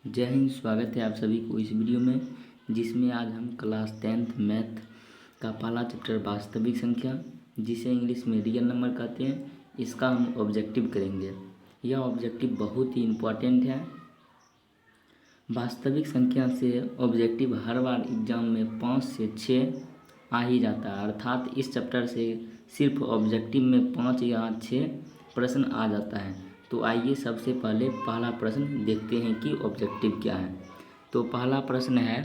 जय हिंद। स्वागत है आप सभी को इस वीडियो में, जिसमें आज हम क्लास 10th मैथ का पहला चैप्टर वास्तविक संख्या, जिसे इंग्लिश में रियल नंबर कहते हैं, इसका हम ऑब्जेक्टिव करेंगे। यह ऑब्जेक्टिव बहुत ही इम्पोर्टेंट है। वास्तविक संख्या से ऑब्जेक्टिव हर बार एग्जाम में 5 से 6 आ ही जाता है, अर्थात इस चैप्टर से सिर्फ ऑब्जेक्टिव में 5 या 6 प्रश्न आ जाता है। तो आइए सबसे पहले पहला प्रश्न देखते हैं कि ऑब्जेक्टिव क्या है। तो पहला प्रश्न है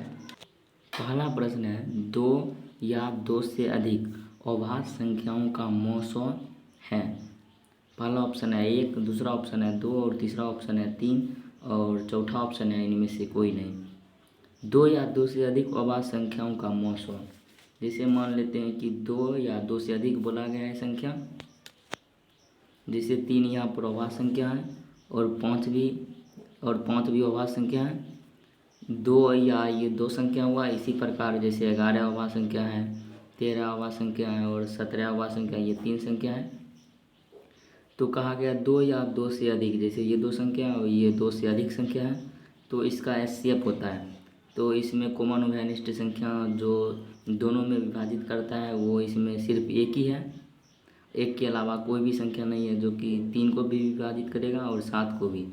2 या 2 से अधिक अभाज्य संख्याओं का मौसौ है। पहला ऑप्शन है 1, दूसरा ऑप्शन है 2 और तीसरा ऑप्शन है 3 और चौथा ऑप्शन है इनमें से कोई नहीं। 2 या 2 से अधिक अभाज्य संख्याओं का मौसौ, जैसे मान लेते हैं कि 2 या 2 से अधिक बोला गया है संख्या, जैसे 3 यहाँ पर अभाज्य संख्या है और 5 भी अभाज्य संख्या है। 2 या ये 2 संख्या हुआ। इसी प्रकार जैसे 11 अभाज्य संख्या है, 13 अभाज्य संख्या है और 17 अभाज्य संख्या, ये 3 संख्या है। तो कहा गया 2 या 2 से अधिक, जैसे ये 2 संख्या और ये 2 से अधिक संख्या है, तो इसका एचसीएफ होता है। तो इसमें कॉमन उभयनिष्ठ संख्या जो दोनों में विभाजित करता है वो इसमें सिर्फ एक ही है। एक के अलावा कोई भी संख्या नहीं है जो कि 3 को भी विभाजित करेगा और 7 को भी।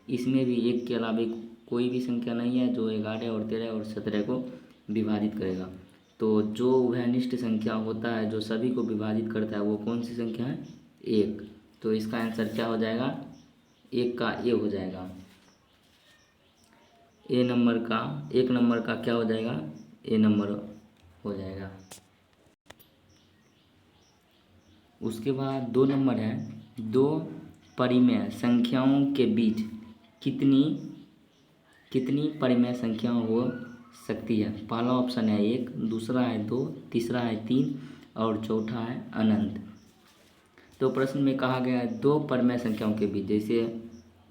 इसमें भी एक के अलावा कोई भी संख्या नहीं है जो 11 और 13 और 17 को विभाजित करेगा। तो जो उभयनिष्ठ संख्या होता है जो सभी को विभाजित करता है वो कौन सी संख्या है? 1। तो इसका आंसर क्या हो जाएगा? 1 का ए हो जाएगा। एक नंबर का क्या हो जाएगा? ए नंबर हो जाएगा। उसके बाद 2 नंबर है 2 परिमेय संख्याओं के बीच कितनी परिमेय संख्या हो सकती है? पहला ऑप्शन है 1, दूसरा है 2, तीसरा है 3 और चौथा है अनंत। तो प्रश्न में कहा गया है 2 परिमेय संख्याओं के बीच, जैसे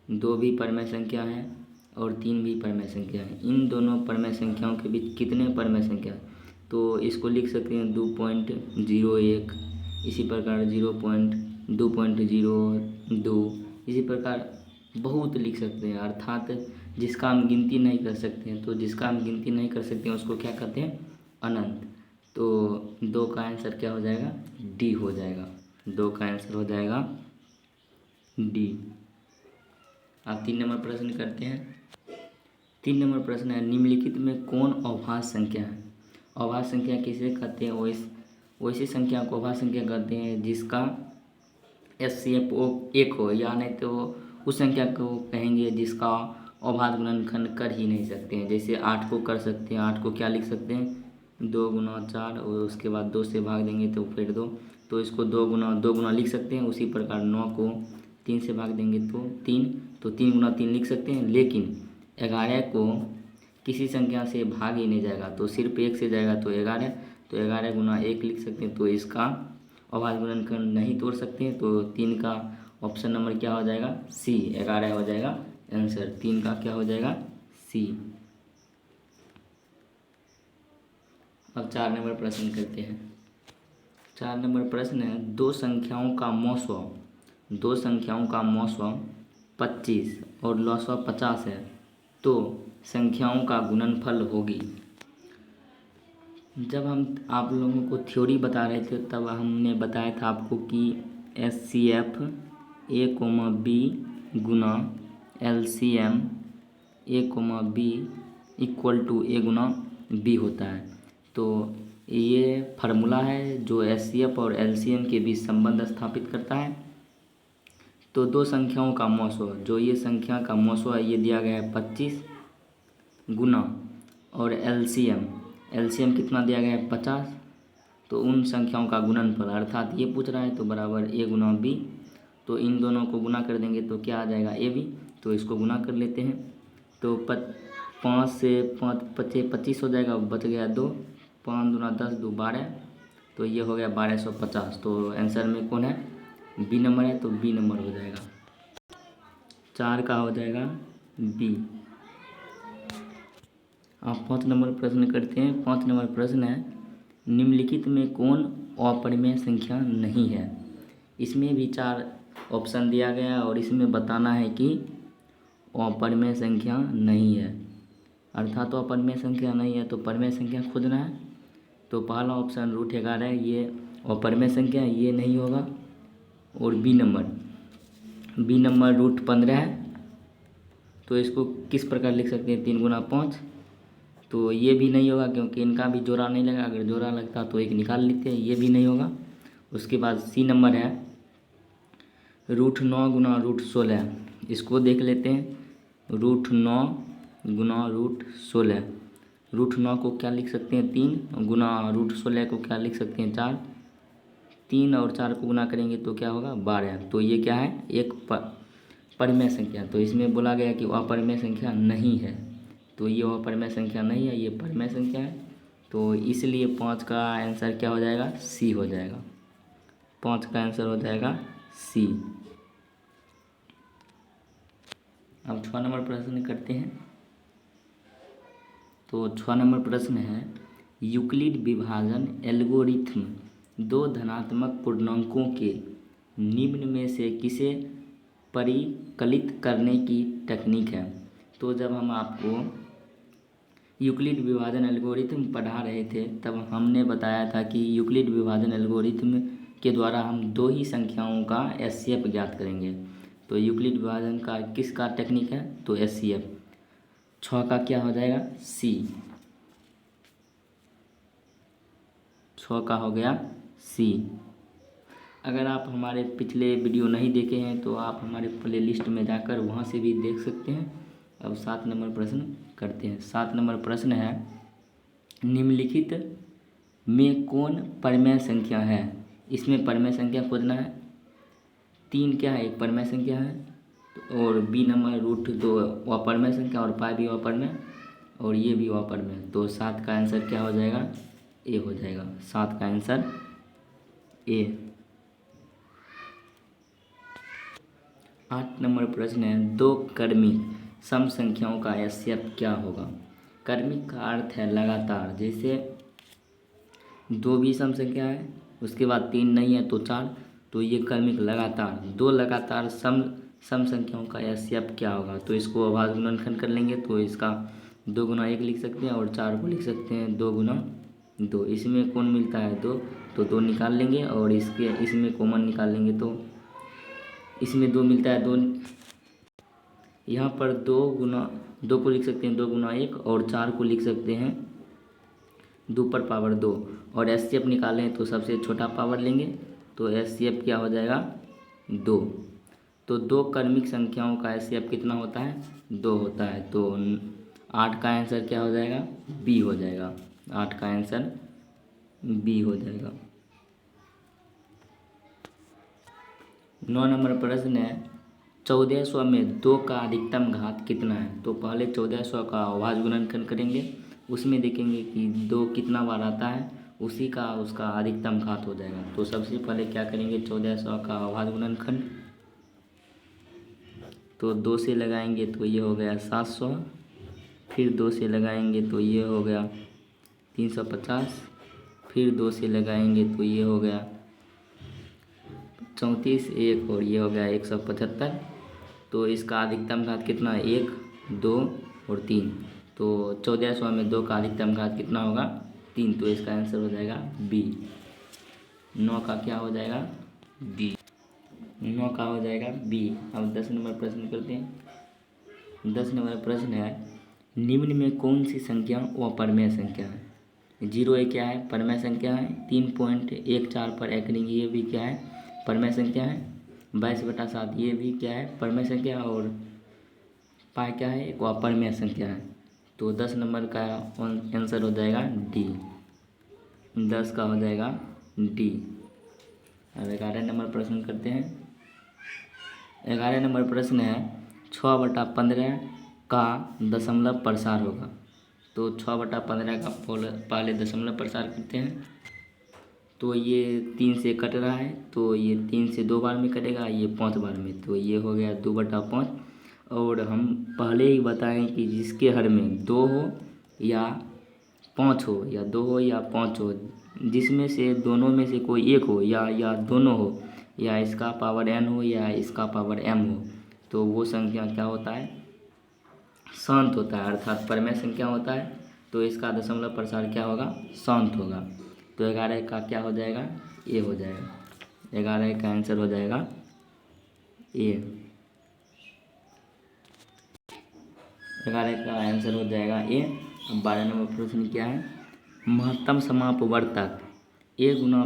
2 भी परिमेय संख्या है और 3 भी परिमेय संख्या है। इन दोनों परिमेय संख्याओं के बीच कितने परिमेय संख्या? तो इसको लिख सकते हैं 2.01, इसी प्रकार 0.2.02, इसी प्रकार बहुत लिख सकते हैं, अर्थात जिसका हम गिनती नहीं कर सकते हैं। तो जिसका हम गिनती नहीं कर सकते हैं उसको क्या कहते हैं? अनंत। तो 2 का आंसर क्या हो जाएगा? डी हो जाएगा। 2 का आंसर हो जाएगा डी। अब 3 नंबर प्रश्न करते हैं। 3 नंबर प्रश्न है निम्नलिखित में कौन अभाज्य संख्या है? अभाज्य संख्या किसे कहते हैं? वैसी संख्या को अभाज्य संख्या कहते हैं जिसका एचसीएफ 1 हो, या नहीं तो उस संख्या को कहेंगे जिसका अभाज्य गुणनखंड कर ही नहीं सकते हैं। जैसे 8 को कर सकते हैं। 8 को क्या लिख सकते हैं? 2 गुना 4 और उसके बाद 2 से भाग देंगे तो फिर 2, तो इसको 2 गुना लिख सकते हैं। उसी प्रकार 9 को 3 से भाग देंगे तो 3, तो 3 गुना 3 लिख सकते हैं। लेकिन 11 को किसी संख्या से भाग ही नहीं जाएगा, तो सिर्फ 1 से जाएगा तो 11, तो 11 गुना 1 लिख सकते हैं। तो इसका अभाज्य गुणनखंड नहीं तोड़ सकते हैं। तो 3 का ऑप्शन नंबर क्या हो जाएगा? सी, 11 हो जाएगा आंसर। 3 का क्या हो जाएगा? सी। अब 4 नंबर प्रश्न करते हैं। 4 नंबर प्रश्न है 2 संख्याओं का मौसौ 25 और लसौ 50 है, तो संख्याओं का गुणनफल होगी। जब हम आप लोगों को थ्योरी बता रहे थे तब हमने बताया था आपको कि एचसीएफ ए, बी गुना LCM A, B equal to A गुना बी होता है। तो ये फार्मूला है जो एचसीएफ और एलसीएम के बीच संबंध स्थापित करता है। तो 2 संख्याओं का मौसौ, जो ये संख्या का मौसौ है ये दिया गया है 25 गुना, और एलसीएम कितना दिया गया है? 50। तो उन संख्याओं का गुणनफल, अर्थात ये पूछ रहा है तो बराबर ए गुना बी। तो इन दोनों को गुना कर देंगे तो क्या आ जाएगा? A B. तो इसको गुना कर लेते हैं। तो 5 से 5 25 25 हो जाएगा, बच गया 2, 5 दूना 10, 2 12, तो ये हो गया 1250। तो आंसर में कौन है? बी नंबर है, तो बी नंबर हो जाएगा। 4 का हो जाएगा बी। आप 5 नंबर प्रश्न करते हैं। 5 नंबर प्रश्न है निम्नलिखित में कौन अपरिमेय संख्या नहीं है? इसमें भी 4 ऑप्शन दिया गया है और इसमें बताना है कि अपरिमेय संख्या नहीं है, अर्थात अपरिमेय संख्या नहीं है तो परिमेय संख्या खोजना है। तो पहला ऑप्शन √11 है, ये अपरिमेय संख्या है, ये नहीं होगा। और बी नंबर √15 है, तो इसको किस प्रकार लिख सकते हैं, 3 गुना 5, तो ये भी नहीं होगा क्योंकि इनका भी जोड़ा नहीं लगा, अगर जोड़ा लगता तो एक निकाल लेते हैं, ये भी नहीं होगा। उसके बाद सी नंबर है √9 गुना √16, इसको देख लेते हैं। √9 गुना √16, √9 को क्या लिख सकते हैं 3, गुना √16 को क्या लिख सकते हैं 4, 3 और 4 को गुना करेंगे तो क्या होगा 12। तो ये क्या है, एक परिमेय संख्या। तो इसमें बोला गया कि अपरिमेय संख्या नहीं है, तो ये अपरिमेय संख्या नहीं है, ये परिमेय संख्या है। तो इसलिए 5 का आंसर क्या हो जाएगा, सी हो जाएगा। 5 का आंसर हो जाएगा सी। अब 6 नंबर प्रश्न करते हैं। तो 6 नंबर प्रश्न है, यूक्लिड विभाजन एल्गोरिथ्म 2 धनात्मक पूर्णांकों के निम्न में से किसे परिकलित करने की तकनीक है। तो जब हम आपको यूक्लिड विभाजन एल्गोरिथ्म पढ़ा रहे थे तब हमने बताया था कि यूक्लिड विभाजन एल्गोरिथ्म के द्वारा हम 2 ही संख्याओं का एचसीएफ ज्ञात करेंगे। तो यूक्लिड विभाजन का किसका टेक्निक है, तो एचसीएफ। 6 का क्या हो जाएगा, सी। 6 का हो गया सी। अगर आप हमारे पिछले वीडियो नहीं देखे हैं तो आप हमारे प्ले लिस्ट में जाकर वहाँ से भी देख सकते हैं। अब 7 नंबर प्रश्न करते हैं। 7 नंबर प्रश्न है, निम्नलिखित में कौन परिमेय संख्या है। इसमें परिमेय संख्या खोजना है। 3 क्या है, एक परिमेय संख्या है, और बी नंबर √2 अपरिमेय संख्या, और पाई भी अपरिमेय, और ये भी अपरिमेय। तो 7 का आंसर क्या हो जाएगा, ए हो जाएगा। 7 का आंसर ए। 8 नंबर प्रश्न है, 2 क्रमिक सम संख्याओं का एचसीएफ क्या होगा। क्रमिक का अर्थ है लगातार, जैसे 2 भी सम संख्या है, उसके बाद 3 नहीं है तो 4, तो ये क्रमिक लगातार। 2 लगातार सम संख्याओं का एचसीएफ क्या होगा। तो इसको अभाज्य गुणनखंड कर लेंगे तो इसका 2 गुना 1 लिख सकते हैं, और 4 को लिख सकते हैं 2 गुना 2। इसमें कौन मिलता है 2, तो 2 निकाल लेंगे, और इसमें कॉमन निकाल लेंगे तो इसमें 2 मिलता है 2। यहाँ पर 2 को लिख सकते हैं 2 गुना 1, और 4 को लिख सकते हैं 2 पर पावर 2। और एचसीएफ निकालें तो सबसे छोटा पावर लेंगे, तो एचसीएफ क्या हो जाएगा 2। तो 2 क्रमिक संख्याओं का एचसीएफ कितना होता है, 2 होता है। तो 8 का आंसर क्या हो जाएगा, बी हो जाएगा। 8 का आंसर बी हो जाएगा। 9 नंबर प्रश्न है, 1400 में 2 का अधिकतम घात कितना है। तो पहले 1400 का अभाज्य गुणनखंड करेंगे, उसमें देखेंगे कि 2 कितना बार आता है, उसी का उसका अधिकतम घात हो जाएगा। तो सबसे पहले क्या करेंगे, 1400 का अभाज्य गुणनखंड, तो 2 से लगाएंगे तो ये हो गया 700, फिर 2 से लगाएंगे तो ये हो गया 350, फिर 2 से लगाएंगे तो ये हो गया 34, 1 और ये हो गया 175। तो इसका अधिकतम घात कितना है, 1, 2 और 3। तो 1400 में 2 का अधिकतम घात कितना होगा, 3। तो इसका आंसर हो जाएगा बी। 9 का क्या हो जाएगा, बी। 9 का हो जाएगा बी। अब 10 नंबर प्रश्न करते हैं। 10 नंबर प्रश्न है, निम्न में कौन सी संख्या अपरिमेय संख्या है। 0 एक क्या है, परिमेय संख्या है। 3.14 पर एकरिंग, ये भी क्या है, परिमेय संख्या है। 22/7 ये भी क्या है, परिमेय संख्या। और पाई क्या है, एक अपरिमेय संख्या है। तो 10 नंबर का आंसर हो जाएगा डी। 10 का हो जाएगा डी। अब 11 नंबर प्रश्न करते हैं। 11 नंबर प्रश्न है, 6/15 का दशमलव प्रसार होगा। तो 6/15 का पहले दशमलव प्रसार करते हैं। तो ये 3 से कट रहा है, तो ये 3 से 2 बार में कटेगा, ये 5 बार में, तो ये हो गया 2/5। और हम पहले ही बताएं कि जिसके हर में 2 हो या 5 हो, या 2 हो या 5 हो, जिसमें से दोनों में से कोई एक हो, या दोनों हो, या इसका पावर n हो या इसका पावर m हो, तो वो संख्या क्या होता है, शांत होता है, अर्थात परमेय संख्या होता है तो इसका दशमलव प्रसार क्या होगा, शांत होगा। तो 11 का क्या हो जाएगा, ए हो जाएगा। 11 का आंसर हो जाएगा ए। 11 का आंसर हो जाएगा ए। अब 12 नंबर प्रश्न क्या है, महत्तम समापवर्तक ए गुना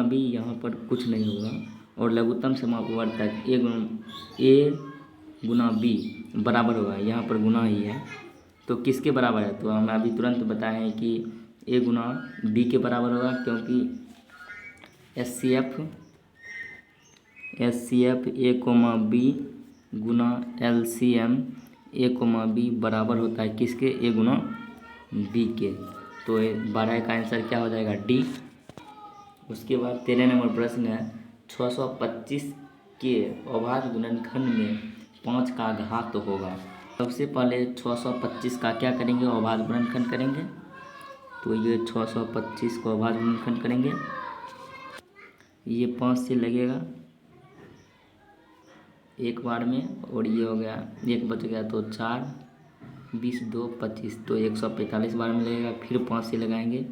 बी यहाँ पर कुछ नहीं होगा, और लघुत्तम समापवर्तक ए गुना बी बराबर होगा, यहाँ पर गुना ही है तो किसके बराबर है, तो हम अभी तुरंत बताए हैं कि ए गुना बी के बराबर होगा, क्योंकि S C F A comma B गुना LCM ए कोमा बी बराबर होता है किसके, ए गुना बी के। तो 12 का आंसर क्या हो जाएगा, डी। उसके बाद 13 नंबर प्रश्न है, 625 के अभाज्य गुणनखंड में 5 का घात होगा। सबसे पहले 625 का क्या करेंगे, अभाज्य गुणनखंड करेंगे। तो ये 625 को अभाज्य गुणनखंड करेंगे, ये 5 से लगेगा एक बार में, और ये हो गया एक बच गया तो 4, 20 2 25, तो 145 बार में लगेगा। फिर 5 से लगाएंगे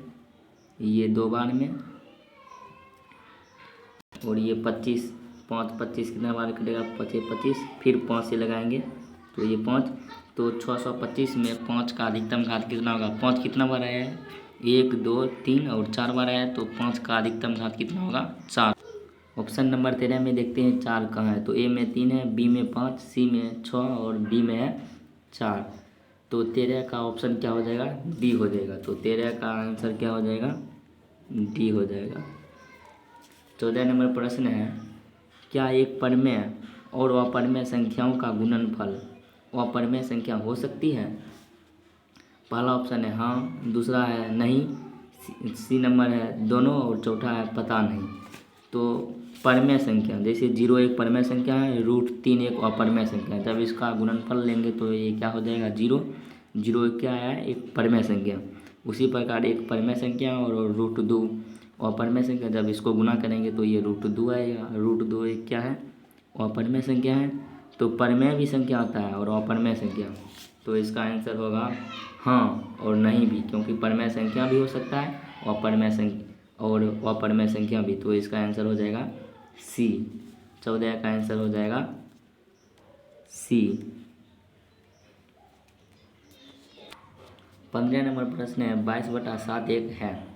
ये 2 बार में, और ये 25 5 25 कितना बार कटेगा, 25 25, फिर 5 से लगाएंगे तो ये 5। तो 625 में 5 का अधिकतम घात कितना होगा, 5 कितना बार आया है, 1 2 3 और 4 बार आया है, तो 5 का अधिकतम घात कितना होगा, 4। ऑप्शन नंबर 13 में देखते हैं 4 कहाँ है, तो ए में 3 है, बी में 5, सी में 6 और डी में है 4। तो 13 का ऑप्शन क्या हो जाएगा, डी हो जाएगा। तो 13 का आंसर क्या हो जाएगा, डी हो जाएगा। 14 नंबर प्रश्न है, क्या एक परमेय और अपरमेय संख्याओं का गुणनफल अपरमेय संख्या हो सकती है। पहला ऑप्शन है हाँ, दूसरा है नहीं, सी नंबर है दोनों, और चौथा है पता नहीं। तो परमेय संख्या जैसे 0 एक परमेय संख्या है, √3 एक अपरमेय संख्या है। जब इसका गुणनफल लेंगे तो ये क्या हो जाएगा, 0। 0 क्या है, एक परमेय संख्या। उसी प्रकार एक परमेय संख्या और √2 अपरमेय संख्या, जब इसको गुना करेंगे तो ये √2 आएगा। √2 एक क्या है, अपरमेय संख्या है। तो परमेय भी संख्या आता है और अपरमेय संख्या, तो इसका आंसर होगा हाँ और नहीं भी, क्योंकि परमेय संख्या भी हो सकता है और अपरमेय संख्या भी। तो इसका आंसर हो जाएगा सी। 14 का आंसर हो जाएगा सी। 15 नंबर प्रश्न है, 22/7 एक है।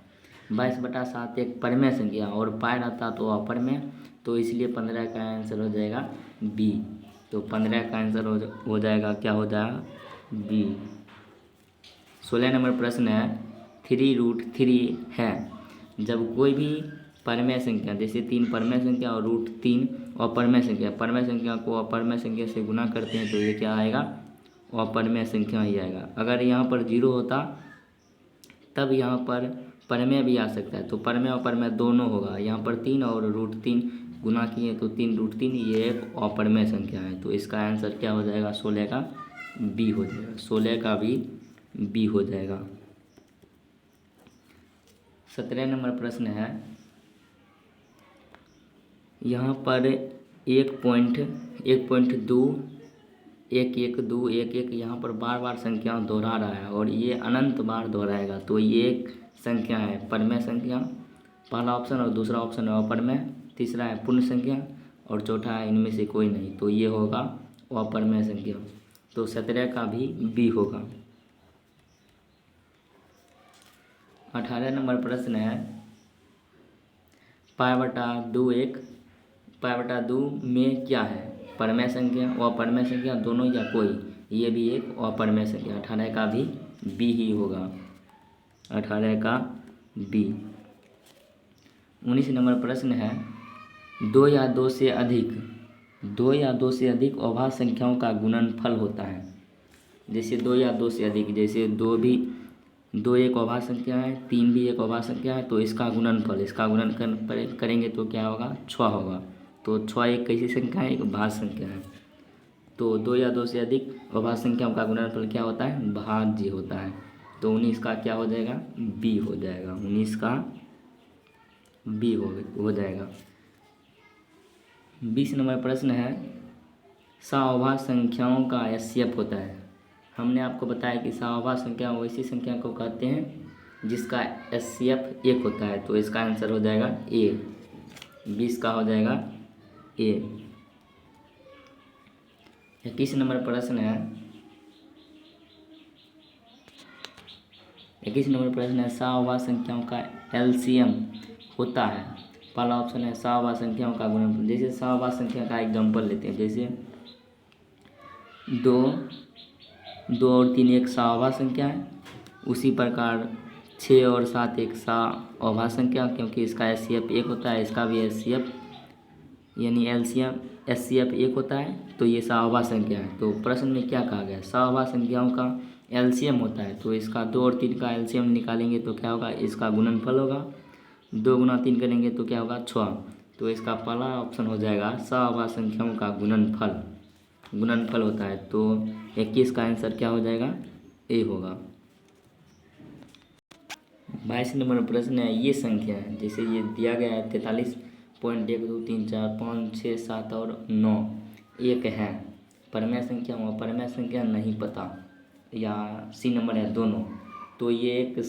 22/7 एक परमेय संख्या और पाई रहता तो अपरमेय, तो इसलिए 15 का आंसर हो जाएगा बी। तो 15 का आंसर हो जाएगा क्या हो जाएगा, बी। 16 नंबर प्रश्न है, 3√3 है। जब कोई भी परमेय संख्या जैसे 3 परमेय संख्या और √3 अपरमेय संख्या, परमेय संख्या को अपरमेय संख्या से गुना करते हैं तो ये क्या आएगा, अपरमेय संख्या ही आएगा। अगर यहाँ पर 0 होता तब यहाँ पर परमेय भी आ सकता है, तो परमेय और परमेय दोनों होगा। यहाँ पर 3 और √3 गुना किए तो 3√3, ये एक अपरमेय संख्या है। तो इसका आंसर क्या हो जाएगा, 16 का बी हो जाएगा। 16 का भी बी हो जाएगा। 17 नंबर प्रश्न है, यहाँ पर 1.2 1 यहाँ पर बार बार संख्या दोहरा रहा है और ये अनंत बार दोहराएगा। तो ये एक संख्या है परमेय संख्या, पहला ऑप्शन, और दूसरा ऑप्शन है अपरमेय, तीसरा है पूर्ण संख्या और चौथा है इनमें से कोई नहीं। तो ये होगा अपरमेय संख्या। तो 17 का भी बी होगा। 18 नंबर प्रश्न है, π/2 में क्या है, परमेय संख्या व अपरमेय संख्या दोनों या कोई, ये भी एक अपरमेय संख्या। 18 का भी बी ही होगा। 18 का बी। 19 नंबर प्रश्न है, 2 या 2 से अधिक अभाज्य संख्याओं का गुणनफल होता है। जैसे 2 या 2 से अधिक, जैसे 2 एक अभाज्य संख्या है, 3 भी एक अभाज्य संख्या है, तो इसका गुणनफल करेंगे तो क्या होगा, 6 होगा। तो 6 एक कैसी संख्या है, एक भाज्य संख्या है। तो 2 या 2 से अधिक अभाज्य संख्याओं का गुणनफल क्या होता है, भाज्य होता है। तो 19 का क्या हो जाएगा, बी हो जाएगा। 19 का बी हो जाएगा। 20 नंबर प्रश्न है, सहोभाज्य संख्याओं का एचसीएफ होता है। हमने आपको बताया कि सहोभाज्य संख्या वैसी संख्या को कहते हैं जिसका एचसीएफ 1 होता है। तो इसका आंसर हो जाएगा ए, 20 का हो जाएगा ए। 21 नंबर प्रश्न है। 21 नंबर प्रश्न है, सहोभाज्य संख्याओं का एलसीएम होता है। पहला ऑप्शन है सहोभाज्य संख्याओं का गुणनफल। जैसे सहोभाज्य संख्या का एग्जाम्पल लेते हैं, जैसे 2 और 3 एक सहोभाज्य संख्या है। उसी प्रकार 6 और 7 एक सहोभाज्य संख्या, क्योंकि इसका एचसीएफ 1 होता है, इसका भी एचसीएफ यानी एचसीएफ 1 होता है, तो ये सहोभाज्य संख्या है। तो प्रश्न में क्या कहा गया, सहोभाज्य संख्याओं का एलसीएम होता है। तो इसका 2 और 3 का एलसीएम निकालेंगे तो क्या होगा, इसका गुणनफल होगा। 2 गुना 3 करेंगे तो क्या होगा, 6। तो इसका पहला ऑप्शन हो जाएगा सहोभाज्य संख्याओं का गुणनफल होता है। तो 21 का आंसर क्या हो जाएगा, ए होगा। 22 नंबर प्रश्न है, ये संख्या है, जैसे ये दिया गया है 43.1 2 3 4 5 6 7 और 9 एक है परमेय संख्या, वहाँ परमेय संख्या नहीं पता, या सी नंबर है दोनों। तो ये एक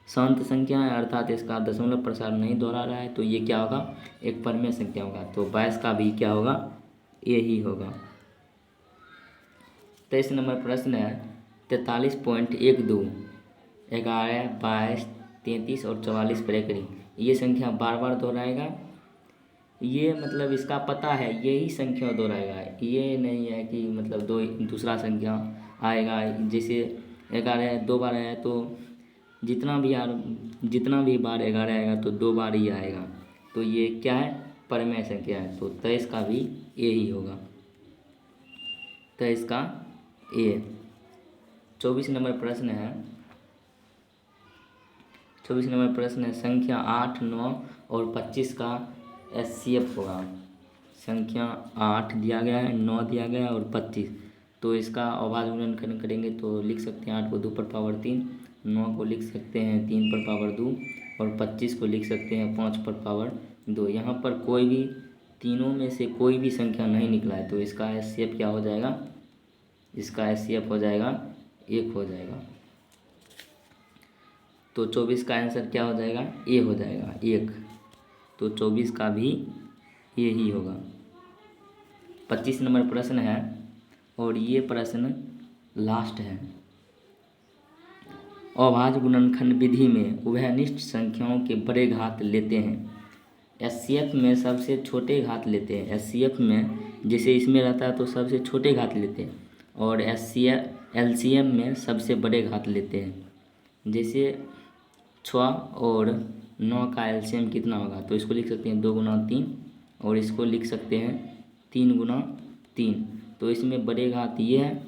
शांत संख्या है, अर्थात इसका दशमलव प्रसार नहीं दोहरा रहा है, तो ये क्या होगा, एक परमेय संख्या होगा। तो 22 का भी क्या होगा, ये ही होगा। 23 नंबर प्रश्न है, 43.12 11 22 33 और 44 पर एकरी, ये संख्या बार बार दोहराएगा। ये मतलब इसका पता है, यही संख्या दोहराएगा, ये नहीं है कि मतलब दूसरा संख्या आएगा। जैसे 11 2 बार आया तो जितना भी बार 11 आएगा तो 2 बार ही आएगा। तो ये क्या है, परमेय संख्या है। तो 23 का भी ए ही होगा, 23 का ए। 24 नंबर प्रश्न है। 24 नंबर प्रश्न है, संख्या 8 9 और 25 का एचसीएफ होगा। संख्या 8 दिया गया है, 9 दिया गया है और 25, तो इसका अभाज्य गुणनखंड करेंगे तो लिख सकते हैं 8 को 2 पर पावर 3, 9 को लिख सकते हैं 3 पर पावर 2 और 25 को लिख सकते हैं 5 पर पावर 2। यहाँ पर कोई भी तीनों में से कोई भी संख्या नहीं निकला है, तो इसका एचसीएफ क्या हो जाएगा, इसका एचसीएफ हो जाएगा 1 हो जाएगा। तो 24 का आंसर क्या हो जाएगा, ए हो जाएगा 1। तो 24 का भी ये ही होगा। 25 नंबर प्रश्न है और ये प्रश्न लास्ट है। अभाज्य गुणनखंड विधि में उभयनिष्ठ संख्याओं के बड़े घात लेते हैं, एचसीएफ में सबसे छोटे घात लेते हैं। एचसीएफ में जैसे इसमें रहता है तो सबसे छोटे घात लेते हैं, और एलसीएम में सबसे बड़े घात लेते हैं। जैसे 6 और 9 का एलसीएम कितना होगा, तो इसको लिख सकते हैं 2 गुना 3 और इसको लिख सकते हैं 3 गुना 3। तो इसमें बड़े घात ये है,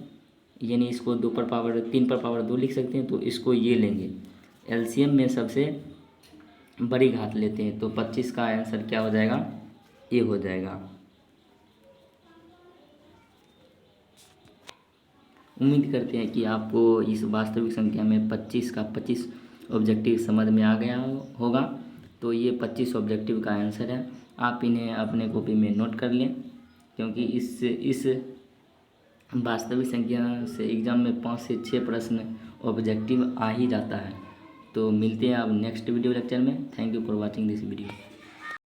यानी इसको 2 पर पावर 3 पर पावर 2 लिख सकते हैं, तो इसको ये लेंगे। एलसीएम में सबसे बड़ी घात लेते हैं, तो 25 का आंसर क्या हो जाएगा, ये हो जाएगा। उम्मीद करते हैं कि आपको इस वास्तविक संख्या में 25 का 25 ऑब्जेक्टिव समझ में आ गया होगा। तो ये 25 ऑब्जेक्टिव का आंसर है। आप इन्हें अपने कॉपी में नोट कर लें, क्योंकि इस वास्तविक संख्या से एग्ज़ाम में 5 से 6 प्रश्न ऑब्जेक्टिव आ ही जाता है। तो मिलते हैं अब नेक्स्ट वीडियो लेक्चर में। Thank you for watching this video.